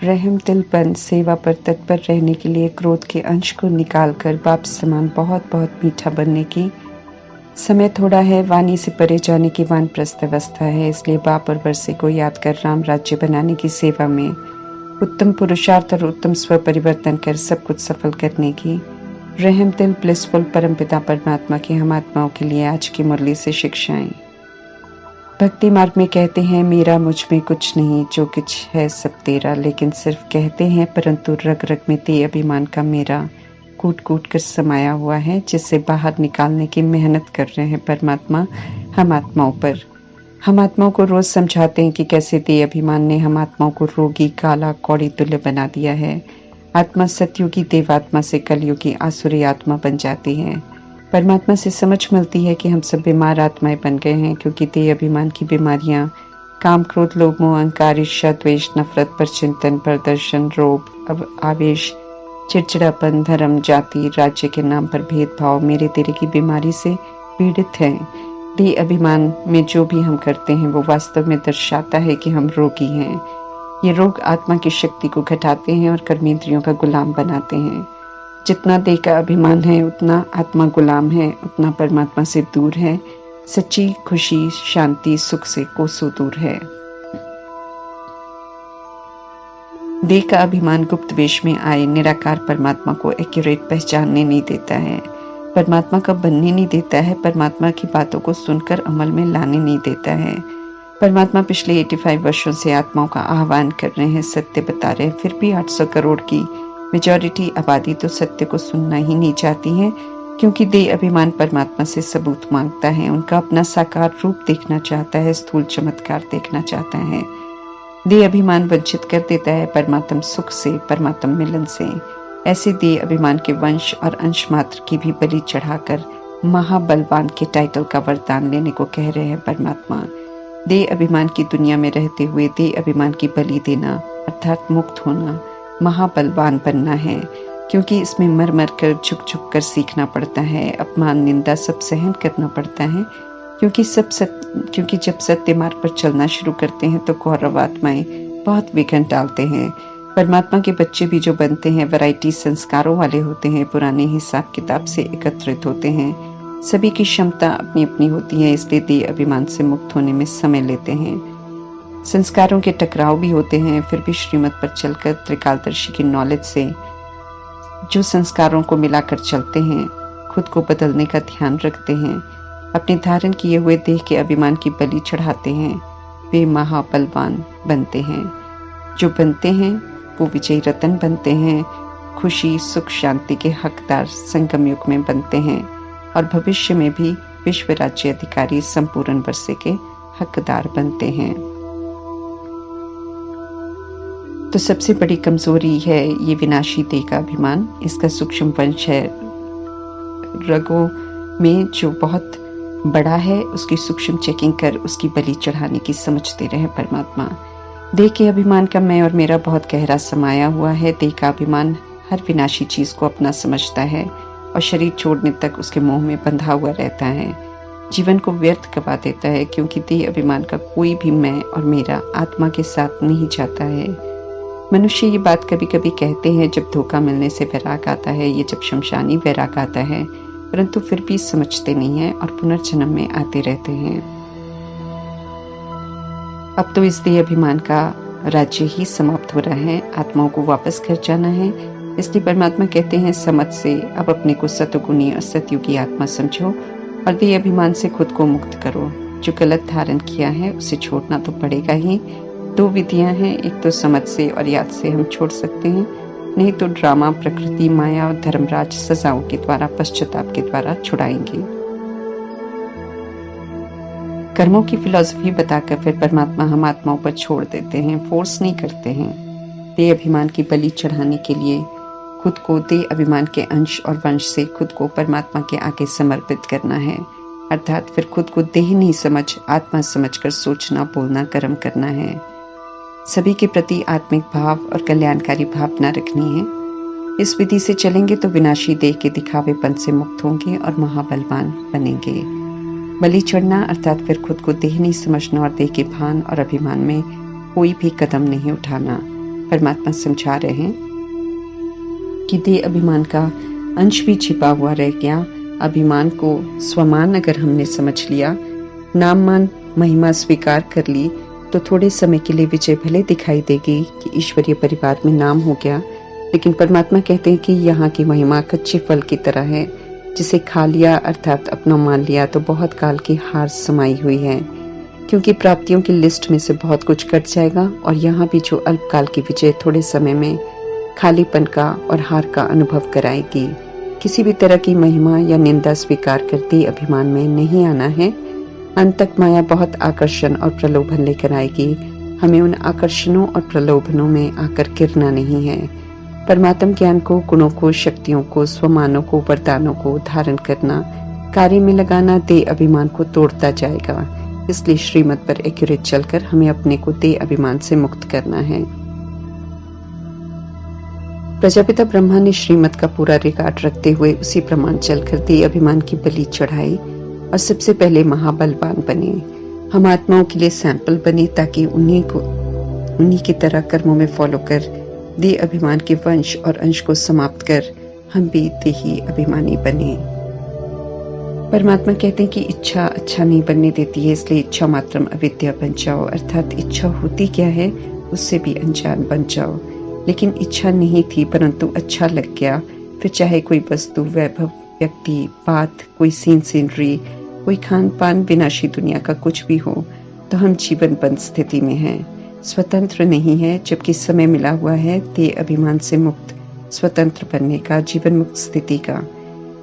रहम दिलपन सेवा पर तत्पर रहने के लिए क्रोध के अंश को निकालकर बाप समान बहुत बहुत मीठा बनने की समय थोड़ा है। वाणी से परे जाने की वानप्रस्थ अवस्था है, इसलिए बाप और वर्षे को याद कर राम राज्य बनाने की सेवा में उत्तम पुरुषार्थ और उत्तम स्व परिवर्तन कर सब कुछ सफल करने की रहम दिल ब्लिसफुल परमपिता परमात्मा की हम आत्माओं के लिए आज की मुरली से शिक्षाएं। भक्ति मार्ग में कहते हैं मेरा मुझ में कुछ नहीं, जो कुछ है सब तेरा, लेकिन सिर्फ कहते हैं परंतु रग रग में ते अभिमान का मेरा कूट कूट कर समाया हुआ है, जिससे बाहर निकालने की मेहनत कर रहे हैं परमात्मा हम आत्माओं पर। हम आत्माओं को रोज समझाते हैं कि कैसे ते अभिमान ने हम आत्माओं को रोगी काला कौड़ी तुल्य बना दिया है। आत्मा सतयुगी देवात्मा से कलयुगी आसुरी आत्मा बन जाती है। परमात्मा से समझ मिलती है कि हम सब बीमार आत्माएं बन गए हैं, क्योंकि देह अभिमान की बीमारियां काम क्रोध लोभ मोह अहंकार ईर्ष्या द्वेष नफरत पर चिंतन प्रदर्शन रोग आवेश चिड़चिड़ापन धर्म जाति राज्य के नाम पर भेदभाव मेरे तेरे की बीमारी से पीड़ित हैं। देह अभिमान में जो भी हम करते हैं वो वास्तव में दर्शाता है कि हम रोगी हैं। ये रोग आत्मा की शक्ति को घटाते हैं और कर्मेंद्रियों का गुलाम बनाते हैं। जितना देह का अभिमान है उतना आत्मा गुलाम है, उतना परमात्मा से दूर है। सच्ची खुशी शांति सुख से कोसों दूर है। देह का अभिमान गुप्त वेश में आए निराकार परमात्मा को एक्यूरेट पहचानने नहीं देता है, परमात्मा का बनने नहीं देता है, परमात्मा की बातों को सुनकर अमल में लाने नहीं देता है। परमात्मा पिछले 85 वर्षों से आत्माओं का आह्वान कर रहे हैं, सत्य बता रहे हैं, फिर भी 800 करोड़ की मेजॉरिटी आबादी तो सत्य को सुनना ही नहीं चाहती है, क्योंकि देह अभिमान परमात्मा से सबूत मांगता है, उनका अपना साकार रूप देखना चाहता है, स्थूल चमत्कार देखना चाहता है। देह अभिमान वंचित कर देता है परमात्म सुख से, परमात्म मिलन से। ऐसे देह अभिमान के वंश और अंश मात्र की भी बलि चढ़ाकर महाबलवान के टाइटल का वरदान लेने को कह रहे हैं परमात्मा। देह अभिमान की दुनिया में रहते हुए देह अभिमान की बलि देना अर्थात मुक्त होना, महाबलवान बनना है, क्योंकि इसमें मर मर कर झुक झुक कर सीखना पड़ता है, अपमान निंदा सब सहन करना पड़ता है, क्योंकि जब सत्य मार्ग पर चलना शुरू करते हैं तो कौरव आत्माएं बहुत विघ्न डालते हैं। परमात्मा के बच्चे भी जो बनते हैं वैरायटी संस्कारों वाले होते हैं, पुराने हिसाब किताब से एकत्रित होते हैं, सभी की क्षमता अपनी अपनी होती है, इसलिए देह अभिमान से मुक्त होने में समय लेते हैं। संस्कारों के टकराव भी होते हैं, फिर भी श्रीमत पर चलकर त्रिकालदर्शी की नॉलेज से जो संस्कारों को मिलाकर चलते हैं, खुद को बदलने का ध्यान रखते हैं, अपने धारण किए हुए देह के अभिमान की बलि चढ़ाते हैं, वे महाबलवान बनते हैं। जो बनते हैं वो विजयी रतन बनते हैं, खुशी सुख शांति के हकदार संगम युग में बनते हैं और भविष्य में भी विश्व राज्य अधिकारी संपूर्ण वर्षे के हकदार बनते हैं। तो सबसे बड़ी कमजोरी है ये विनाशी देह का अभिमान, इसका सूक्ष्म वंश है रगों में जो बहुत बड़ा है, उसकी सूक्ष्म चेकिंग कर उसकी बलि चढ़ाने की समझ दे रहे हैं परमात्मा। देह के अभिमान का मैं और मेरा बहुत गहरा समाया हुआ है। देह का अभिमान हर विनाशी चीज को अपना समझता है और शरीर छोड़ने तक उसके मोह में बंधा हुआ रहता है, जीवन को व्यर्थ गवा देता है, क्योंकि देह अभिमान का कोई भी मैं और मेरा आत्मा के साथ नहीं जाता है। मनुष्य ये बात कभी कभी कहते हैं जब धोखा मिलने से वैराग आता है, ये जब शमशानी वैराग आता है, परंतु फिर भी समझते नहीं है और पुनर्जन्म में आते रहते हैं। अब तो इस देह अभिमान का राज्य ही समाप्त हो रहा है, आत्माओं को वापस घर जाना है। इसलिए परमात्मा कहते हैं समझ से अब अपने को सतगुणी और सतयुगी आत्मा समझो और देह अभिमान से खुद को मुक्त करो। जो गलत धारण किया है उसे छोड़ना तो पड़ेगा ही। 2 विधियां हैं, एक तो समझ से और याद से हम छोड़ सकते हैं, नहीं तो ड्रामा प्रकृति माया और धर्मराज सजाओं के द्वारा पश्चाताप के द्वारा छुड़ाएंगे। कर्मों की फिलॉसफी बताकर फिर परमात्मा हम आत्माओं पर छोड़ देते हैं, फोर्स नहीं करते हैं। देह अभिमान की बलि चढ़ाने के लिए खुद को देह अभिमान के अंश और वंश से खुद को परमात्मा के आगे समर्पित करना है, अर्थात फिर खुद को देह नहीं समझ आत्मा समझकर सोचना बोलना कर्म करना है। सभी के प्रति आत्मिक भाव और कल्याणकारी भावना रखनी है। इस विधि से चलेंगे तो विनाशी देह के दिखावेपन से मुक्त होंगे और महाबलवान बनेंगे। बलि चढ़ना अर्थात फिर खुद को देह नहीं समझना और देह के भान और अभिमान में कोई भी कदम नहीं उठाना। परमात्मा समझा रहे हैं कि देह अभिमान का अंश भी छिपा हुआ रह गया। अभिमान को स्वमान अगर हमने समझ लिया, नाम मान महिमा स्वीकार कर ली, तो थोड़े समय के लिए विजय भले दिखाई देगी कि ईश्वरीय परिवार में नाम हो गया, लेकिन परमात्मा कहते हैं कि यहाँ की महिमा कच्चे फल की तरह है, जिसे खा लिया अर्थात अपना मान लिया तो बहुत काल की हार समाई हुई है, क्योंकि प्राप्तियों की लिस्ट में से बहुत कुछ कट जाएगा और यहाँ भी जो अल्पकाल की विजय थोड़े समय में खालीपन का और हार का अनुभव कराएगी। किसी भी तरह की महिमा या निंदा स्वीकार करते अभिमान में नहीं आना है। अंत तक माया बहुत आकर्षण और प्रलोभन लेकर आएगी। हमें उन आकर्षणों और प्रलोभनों में आकर गिरना नहीं है। परमात्म ज्ञान को, गुणों को, शक्तियों को, स्वमानों को, वरदानों को धारण करना, कार्य में लगाना देह अभिमान को तोड़ता जाएगा। इसलिए श्रीमत पर एक्यूरेट चलकर हमें अपने को देह अभिमान से मुक्त करना है। प्रजापिता ब्रह्मा ने श्रीमत का पूरा रिकॉर्ड रखते हुए उसी प्रमाण चलकर देह अभिमान की बलि चढ़ाई और सबसे पहले महाबलवान बने। हम आत्माओं के लिए सैंपल बने ताकि उन्हीं की तरह कर्मों में फॉलो कर देह अभिमान के वंश और अंश को समाप्त कर हम भी देही अभिमानी बने। परमात्मा कहते हैं कि इच्छा अच्छा नहीं बनने देती है, इसलिए इच्छा मात्रम अविद्या बन जाओ, अर्थात इच्छा होती क्या है उससे भी अनजान बन जाओ। लेकिन इच्छा नहीं थी परंतु अच्छा लग गया, फिर चाहे कोई वस्तु, वैभव, व्यक्ति, बात, कोई सीनरी, कोई खान पान, विनाशी दुनिया का कुछ भी हो, तो हम जीवन बंद स्थिति में हैं, स्वतंत्र नहीं है, जबकि समय मिला हुआ है देह अभिमान से मुक्त स्वतंत्र बनने का, जीवन मुक्त स्थिति का।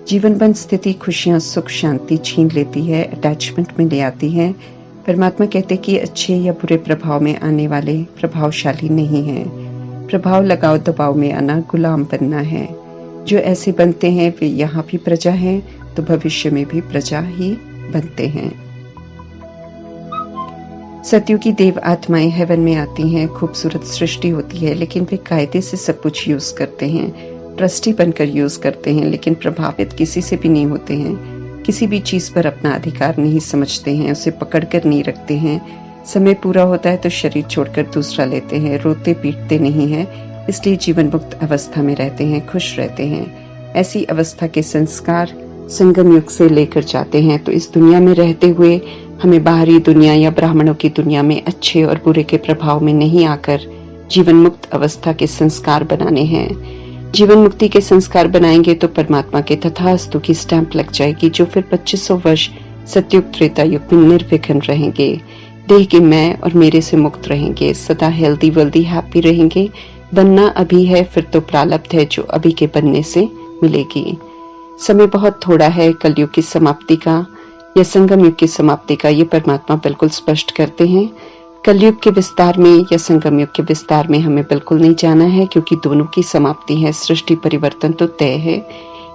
जीवन बंद स्थिति खुशियां, सुख, शांति छीन लेती है, अटैचमेंट में ले आती है। परमात्मा कहते कि अच्छे या बुरे प्रभाव में आने वाले प्रभावशाली नहीं है। प्रभाव लगाव दबाव में आना गुलाम बनना है। जो ऐसे बनते हैं वे यहाँ भी प्रजा हैं तो भविष्य में भी प्रजा ही बनते हैं। सतयुगी देव आत्माएं हेवन में आती हैं, खूबसूरत सृष्टि होती है, लेकिन वे कायदे से सब कुछ यूज करते हैं, ट्रस्टी बनकर यूज करते हैं, लेकिन प्रभावित किसी से भी नहीं होते हैं। किसी भी चीज पर अपना अधिकार नहीं समझते हैं, उसे पकड़कर नहीं रखते हैं। समय पूरा होता है तो शरीर छोड़कर दूसरा लेते हैं, रोते पीटते नहीं हैं, इसलिए जीवन मुक्त अवस्था में रहते हैं, खुश रहते हैं। ऐसी अवस्था के संस्कार संगम युग से लेकर जाते हैं, तो इस दुनिया में रहते हुए हमें बाहरी दुनिया या ब्राह्मणों की दुनिया में अच्छे और बुरे के प्रभाव में नहीं आकर जीवन मुक्त अवस्था के संस्कार बनाने हैं। जीवन मुक्ति के संस्कार बनाएंगे तो परमात्मा के तथास्तु की स्टैंप लग जाएगी, जो फिर 2500 वर्ष सतयुग त्रेता युग में निर्विघ्न रहेंगे। देह के मैं और मेरे से मुक्त रहेंगे, सदा हेल्दी वेल्दी हैप्पी रहेंगे। बनना अभी है, फिर तो प्रारब्ध है जो अभी के बनने से मिलेगी। समय बहुत थोड़ा है कलयुग की समाप्ति का या संगम युग की समाप्ति का, ये परमात्मा बिल्कुल स्पष्ट करते हैं। कलयुग के विस्तार में या संगम युग के विस्तार में हमें बिल्कुल नहीं जाना है, क्योंकि दोनों की समाप्ति है, सृष्टि परिवर्तन तो तय है।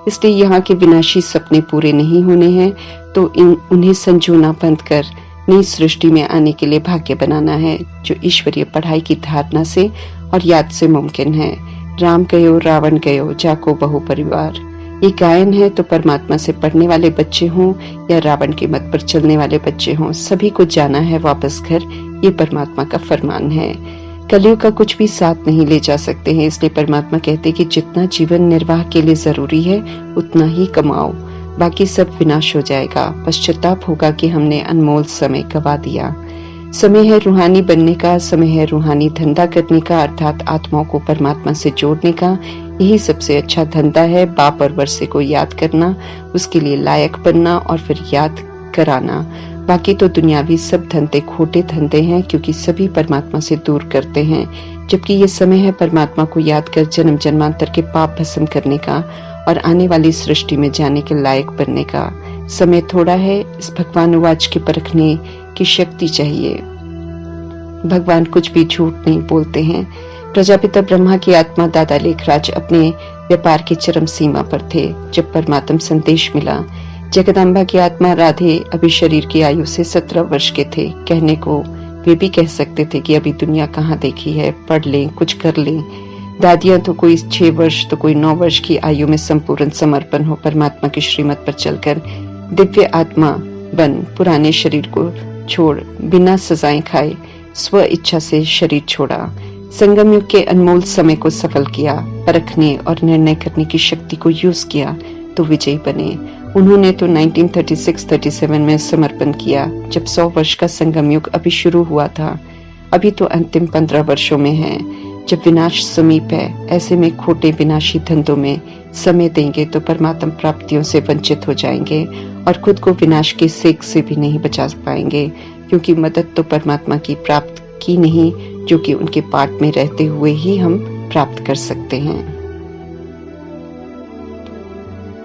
इसलिए यहाँ के विनाशी सपने पूरे नहीं होने हैं, तो उन्हें संजोना बंद कर नई सृष्टि में आने के लिए भाग्य बनाना है, जो ईश्वरीय पढ़ाई की धारणा से और याद से मुमकिन है। राम गयो रावण गयो जाको बहु परिवार, ये गायन है तो परमात्मा से पढ़ने वाले बच्चे हों या रावण के मत पर चलने वाले बच्चे हों, सभी को जाना है वापस घर, ये परमात्मा का फरमान है। कलयुग का कुछ भी साथ नहीं ले जा सकते हैं, इसलिए परमात्मा कहते कि जितना जीवन निर्वाह के लिए जरूरी है उतना ही कमाओ, बाकी सब विनाश हो जाएगा। पश्चाताप होगा कि हमने अनमोल समय गवा दिया। समय है रूहानी बनने का, समय है रूहानी धंधा करने का, अर्थात आत्माओं को परमात्मा से जोड़ने का। यही सबसे अच्छा धंधा है, बाप और वर्षे को याद करना, उसके लिए लायक बनना और फिर याद कराना। बाकी तो दुनियावी सब धंधे खोटे धंधे हैं, क्योंकि सभी परमात्मा से दूर करते हैं। जबकि ये समय है परमात्मा को याद कर जन्म जन्मांतर के पाप भस्म करने का और आने वाली सृष्टि में जाने के लायक बनने का। समय थोड़ा है, इस भगवान उवाच के परखने की शक्ति चाहिए। भगवान कुछ भी झूठ नहीं बोलते हैं। प्रजापिता ब्रह्मा की आत्मा दादा लेखराज अपने व्यापार की चरम सीमा पर थे जब परमात्म संदेश मिला। जगदम्बा की आत्मा राधे अभी शरीर की आयु से 17 वर्ष के थे। कहने को वे भी कह सकते थे कि अभी दुनिया कहाँ देखी है, पढ़ लें, कुछ कर लें। दादियां तो कोई 6 वर्ष तो कोई 9 वर्ष की आयु में संपूर्ण समर्पण हो परमात्मा की श्रीमत पर चलकर दिव्य आत्मा बन पुराने शरीर को छोड़ बिना सजाएं खाए स्व इच्छा से शरीर छोड़ा। संगम युग के अनमोल समय को सफल किया, परखने और निर्णय करने की शक्ति को यूज किया तो विजयी बने। उन्होंने तो 1936-37 में समर्पण किया, जब 100 वर्ष का संगम युग अभी शुरू हुआ था। अभी तो अंतिम 15 वर्षों में है, जब विनाश समीप है। ऐसे में खोटे विनाशी धंधों में समय देंगे तो परमात्म प्राप्तियों से वंचित हो जाएंगे और खुद को विनाश की सेक से भी नहीं बचा पाएंगे, क्योंकि मदद तो परमात्मा की प्राप्त की नहीं, जो कि उनके पाठ में रहते हुए ही हम प्राप्त कर सकते हैं।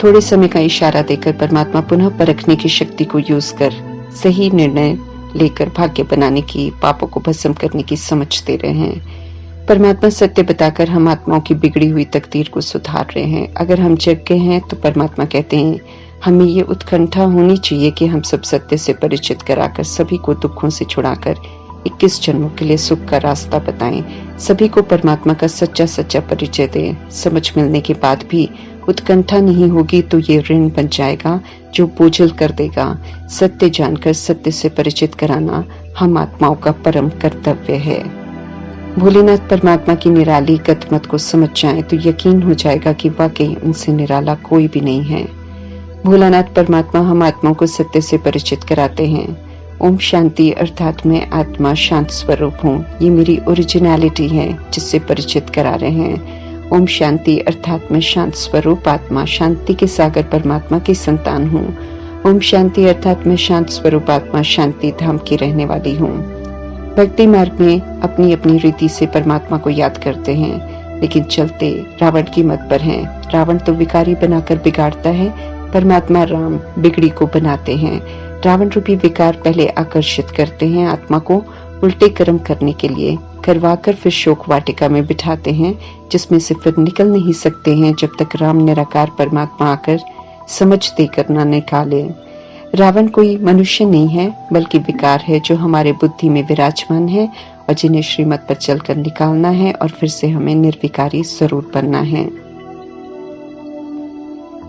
थोड़े समय का इशारा देकर परमात्मा पुनः परखने की शक्ति को यूज कर सही निर्णय लेकर भाग्य बनाने की, पापों को भस्म करने की समझ दे रहे हैं। परमात्मा सत्य बताकर हम आत्माओं की बिगड़ी हुई तकदीर को सुधार रहे हैं। अगर हम जग गए हैं तो परमात्मा कहते हैं हमें ये उत्कंठा होनी चाहिए कि हम सब सत्य से परिचित कराकर सभी को दुखों से छुड़ाकर 21 जन्मों के लिए सुख का रास्ता बताएं। सभी को परमात्मा का सच्चा सच्चा परिचय दें। समझ मिलने के बाद भी उत्कंठा नहीं होगी तो ये ऋण बन जाएगा जो बोझल कर देगा। सत्य जानकर सत्य से परिचित कराना हम आत्माओं का परम कर्तव्य है। भोलेनाथ परमात्मा की निराली गतमत को समझ जाएं तो यकीन हो जाएगा कि वाकई उनसे निराला कोई भी नहीं है। भोलानाथ परमात्मा हम आत्माओं को सत्य से परिचित कराते हैं। ओम शांति अर्थात मैं आत्मा शांत स्वरूप हूँ, ये मेरी ओरिजिनलिटी है जिससे परिचित करा रहे हैं। ओम शांति अर्थात मैं शांत स्वरूप आत्मा, शांति के सागर परमात्मा की संतान हूँ। ओम शांति अर्थात मैं शांत स्वरूप आत्मा, शांति धाम की रहने वाली हूँ। भक्ति मार्ग में अपनी अपनी रीति से परमात्मा को याद करते हैं, लेकिन चलते रावण की मत पर हैं। रावण तो विकारी बनाकर बिगाड़ता है, परमात्मा राम बिगड़ी को बनाते हैं। रावण रूपी विकार पहले आकर्षित करते हैं आत्मा को उल्टे कर्म करने के लिए, करवाकर फिर शोक वाटिका में बिठाते हैं, जिसमें से फिर निकल नहीं सकते हैं जब तक राम निराकार परमात्मा आकर समझ देकर न निकाले। रावण कोई मनुष्य नहीं है, बल्कि विकार है जो हमारे बुद्धि में विराजमान है और जिन्हें श्रीमत पर चलकर निकालना है और फिर से हमें निर्विकारी स्वरूप बनना है।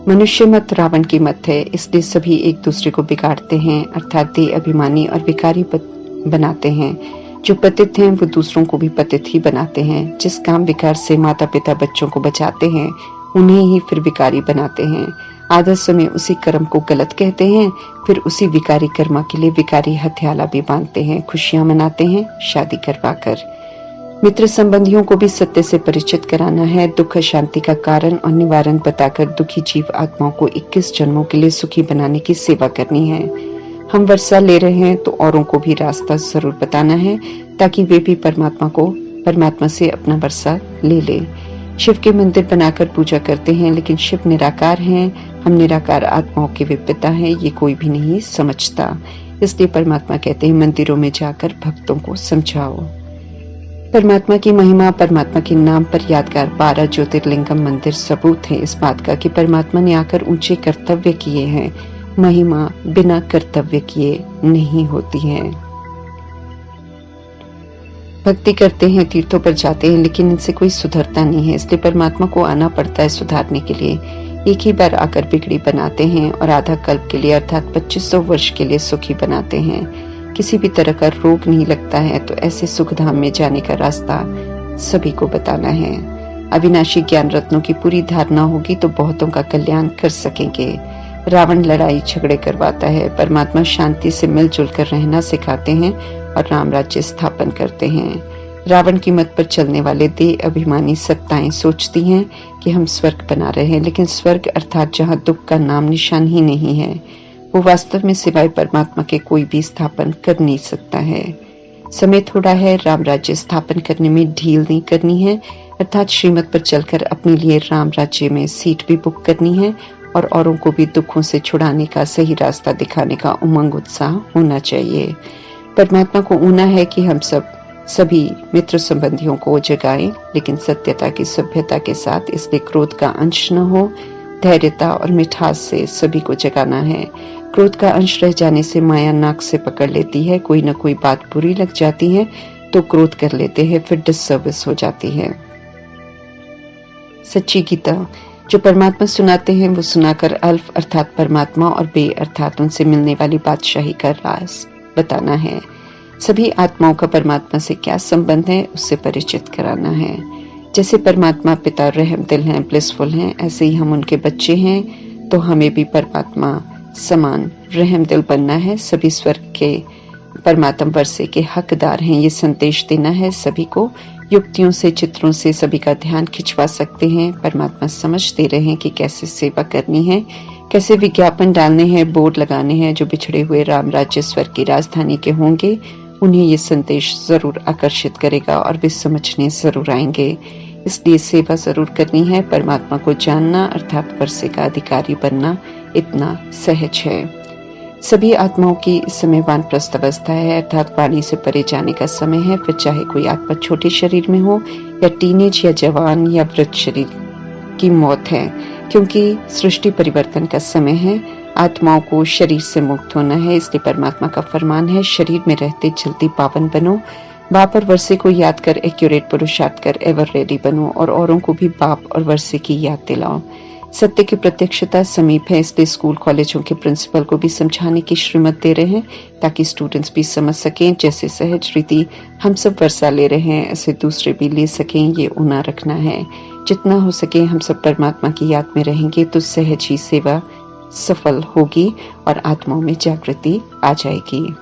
मनुष्य मत रावण की मत है, इसलिए सभी एक दूसरे को बिगाड़ते हैं, अर्थात देह अभिमानी और विकारी बनाते हैं। जो पतित हैं वो दूसरों को भी पतित ही बनाते हैं। जिस काम विकार से माता पिता बच्चों को बचाते हैं, उन्हें ही फिर विकारी बनाते हैं। आधा समय उसी कर्म को गलत कहते हैं, फिर उसी विकारी कर्म के लिए विकारी हथियाला भी बांधते हैं, खुशियां मनाते हैं शादी करवाकर। मित्र संबंधियों को भी सत्य से परिचित कराना है, दुख शांति का कारण और निवारण बताकर दुखी जीव आत्माओं को 21 जन्मों के लिए सुखी बनाने की सेवा करनी है। हम वर्षा ले रहे हैं तो औरों को भी रास्ता जरूर बताना है, ताकि वे भी परमात्मा से अपना वर्षा ले ले। शिव के मंदिर बनाकर पूजा करते हैं, लेकिन शिव निराकार हैं, हम निराकार आत्माओं के वे पिता हैं, ये कोई भी नहीं समझता। इसलिए परमात्मा कहते हैं मंदिरों में जाकर भक्तों को समझाओ। परमात्मा की महिमा, परमात्मा के नाम पर यादगार 12 ज्योतिर्लिंगम मंदिर सबूत है इस बात का कि परमात्मा ने आकर ऊंचे कर्तव्य किए हैं। महिमा बिना कर्तव्य किए नहीं होती है। भक्ति करते हैं, तीर्थों पर जाते हैं, लेकिन इनसे कोई सुधरता नहीं है, इसलिए परमात्मा को आना पड़ता है सुधारने के लिए। एक ही बार आकर बिगड़ी बनाते हैं और आधा कल्प के लिए अर्थात 2500 वर्ष के लिए सुखी बनाते हैं। किसी भी तरह का रोग नहीं लगता है तो ऐसे सुखधाम में जाने का रास्ता सभी को बताना है। अविनाशी ज्ञान रत्नों की पूरी धारणा होगी तो बहुतों का कल्याण कर सकेंगे। रावण लड़ाई झगड़े करवाता है, परमात्मा शांति से मिलजुल कर रहना सिखाते हैं और राम राज्य स्थापन करते हैं। रावण की मत पर चलने वाले देह अभिमानी सत्ताएं सोचती हैं कि हम स्वर्ग बना रहे हैं, लेकिन स्वर्ग अर्थात जहाँ दुख का नाम निशान ही नहीं है, वो वास्तव में सिवाय परमात्मा के कोई भी स्थापन कर नहीं सकता है। समय थोड़ा है, राम राज्य स्थापन करने में ढील नहीं करनी है, अर्थात श्रीमत पर चलकर अपने लिए राम राज्य में सीट भी बुक करनी है और औरों को भी दुखों से छुड़ाने का सही रास्ता दिखाने का उमंग उत्साह होना चाहिए। परमात्मा को ऊना है कि हम सभी मित्र संबंधियों को जगाएं, लेकिन सत्यता की सभ्यता के साथ, इसलिए क्रोध का अंश न हो, धैर्यता और मिठास से सभी को जगाना है। क्रोध का अंश रह जाने से माया नाक से पकड़ लेती है, कोई न कोई बात बुरी लग जाती है तो क्रोध कर लेते हैं, फिर डिससर्विस हो जाती है। सच्ची गीता जो परमात्मा सुनाते हैं वो सुनाकर अल्फ अर्थात परमात्मा और बे अर्थात उनसे मिलने वाली बादशाही का राज बताना है। सभी आत्माओं का परमात्मा से क्या संबंध है, उससे परिचित कराना है। जैसे परमात्मा पिता रहमदिल हैं, ब्लिसफुल हैं, ऐसे ही हम उनके बच्चे हैं, तो हमें भी परमात्मा समान रहमदिल बनना है। सभी स्वर्ग के परमात्मा वर्षे के हकदार हैं। ये संदेश देना है सभी को। युक्तियों से, चित्रों से सभी का ध्यान खिंचवा सकते हैं। परमात्मा समझ दे रहे हैं कि कैसे सेवा करनी है, कैसे विज्ञापन डालने हैं, बोर्ड लगाने हैं। जो बिछड़े हुए राम राज्य स्वर्ग की राजधानी के होंगे, उन्हें ये संदेश जरूर आकर्षित करेगा और वे समझने जरूर आएंगे। इसलिए सेवा जरूर करनी है। परमात्मा को जानना अर्थात वर्षे का अधिकारी बनना इतना सहज है। सभी आत्माओं की इस समय वानप्रस्थ अवस्था है, अर्थात वाणी से परे जाने का समय है। फिर चाहे कोई आत्मा छोटे शरीर में हो या टीनेज या जवान या वृद्ध शरीर की मौत है, क्योंकि सृष्टि परिवर्तन का समय है। आत्माओं को शरीर से मुक्त होना है। इसलिए परमात्मा का फरमान है, शरीर में रहते जल्दी पावन बनो। बाप और वर्षे को याद कर एक्यूरेट पुरुषार्थ कर एवर रेडी बनो और औरों को भी बाप और वर्षे की याद दिलाओ। सत्य की प्रत्यक्षता समीप है, इसलिए स्कूल कॉलेजों के प्रिंसिपल को भी समझाने की श्रीमत दे रहे हैं, ताकि स्टूडेंट्स भी समझ सकें। जैसे सहज रीति हम सब वर्षा ले रहे हैं, ऐसे दूसरे भी ले सकें, ये उना रखना है। जितना हो सके हम सब परमात्मा की याद में रहेंगे तो सहज ही सेवा सफल होगी और आत्माओं में जागृति आ जाएगी।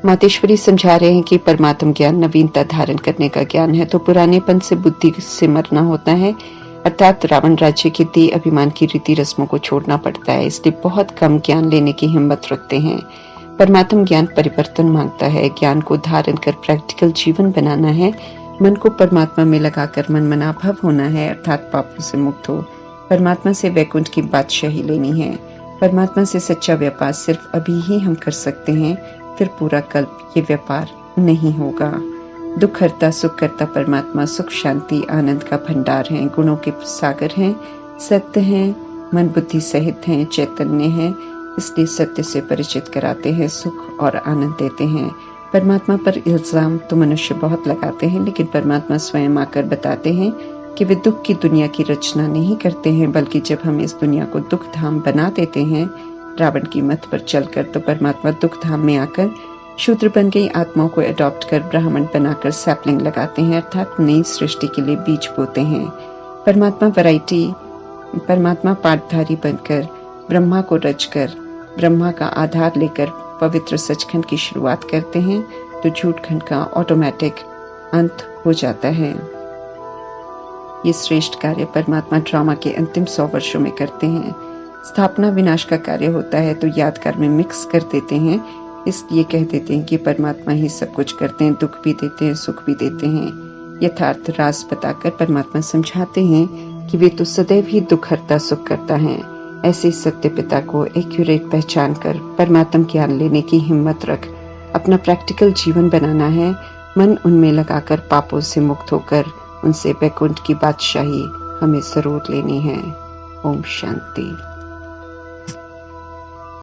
मातेश्वरी समझा रहे हैं कि परमात्म ज्ञान नवीनता धारण करने का ज्ञान है, तो पुरानेपन से बुद्धि से मरना होता है, अर्थात रावण राज्य के देह अभिमान की रीति रस्मों को छोड़ना पड़ता है। इसलिए बहुत कम ज्ञान लेने की हिम्मत रखते हैं। परमात्म ज्ञान परिवर्तन मांगता है। ज्ञान को धारण कर प्रैक्टिकल जीवन बनाना है। मन को परमात्मा में लगाकर मन मनाभव होना है, अर्थात पापों से मुक्त हो। परमात्मा से वैकुंठ की बादशाही लेनी है। परमात्मा से सच्चा व्यापार सिर्फ अभी ही हम कर सकते हैं, फिर पूरा कल्प ये व्यापार नहीं होगा। दुख हरता सुख करता परमात्मा सुख शांति आनंद का भंडार है, गुणों के सागर हैं, सत्य हैं, मन बुद्धि सहित हैं, चैतन्य हैं। इसलिए सत्य से परिचित कराते हैं, सुख और आनंद देते हैं। परमात्मा पर इल्जाम तो मनुष्य बहुत लगाते हैं, लेकिन परमात्मा स्वयं आकर बताते हैं कि वे दुख की दुनिया की रचना नहीं करते हैं, बल्कि जब हम इस दुनिया को दुख धाम बना देते हैं रावण की मत पर चलकर, तो परमात्मा दुख धाम में आकर शूद्र बन गई आत्माओं को अडॉप्ट कर ब्राह्मण बनाकर सैपलिंग लगाते हैं, अर्थात नई सृष्टि के लिए बीज बोते हैं। परमात्मा पाठधारी बनकर ब्रह्मा को रचकर ब्रह्मा का आधार लेकर पवित्र सचखंड की शुरुआत करते हैं, तो झूठखंड का ऑटोमेटिक अंत हो जाता है। ये श्रेष्ठ कार्य परमात्मा ड्रामा के अंतिम 100 वर्षों में करते हैं। स्थापना विनाश का कार्य होता है तो यादगार में मिक्स कर देते हैं, इसलिए कह देते हैं कि परमात्मा ही सब कुछ करते हैं, दुख भी देते हैं, सुख भी देते हैं। यथार्थ राज बताकर परमात्मा समझाते हैं कि वे तो सदैव ही दुख हरता सुख करता है। ऐसे सत्य पिता को एक्यूरेट पहचान कर परमात्म ज्ञान लेने की हिम्मत रख अपना प्रैक्टिकल जीवन बनाना है। मन उनमें लगाकर पापों से मुक्त होकर उनसे वैकुंठ की बादशाही हमें जरूर लेनी है। ओम शांति।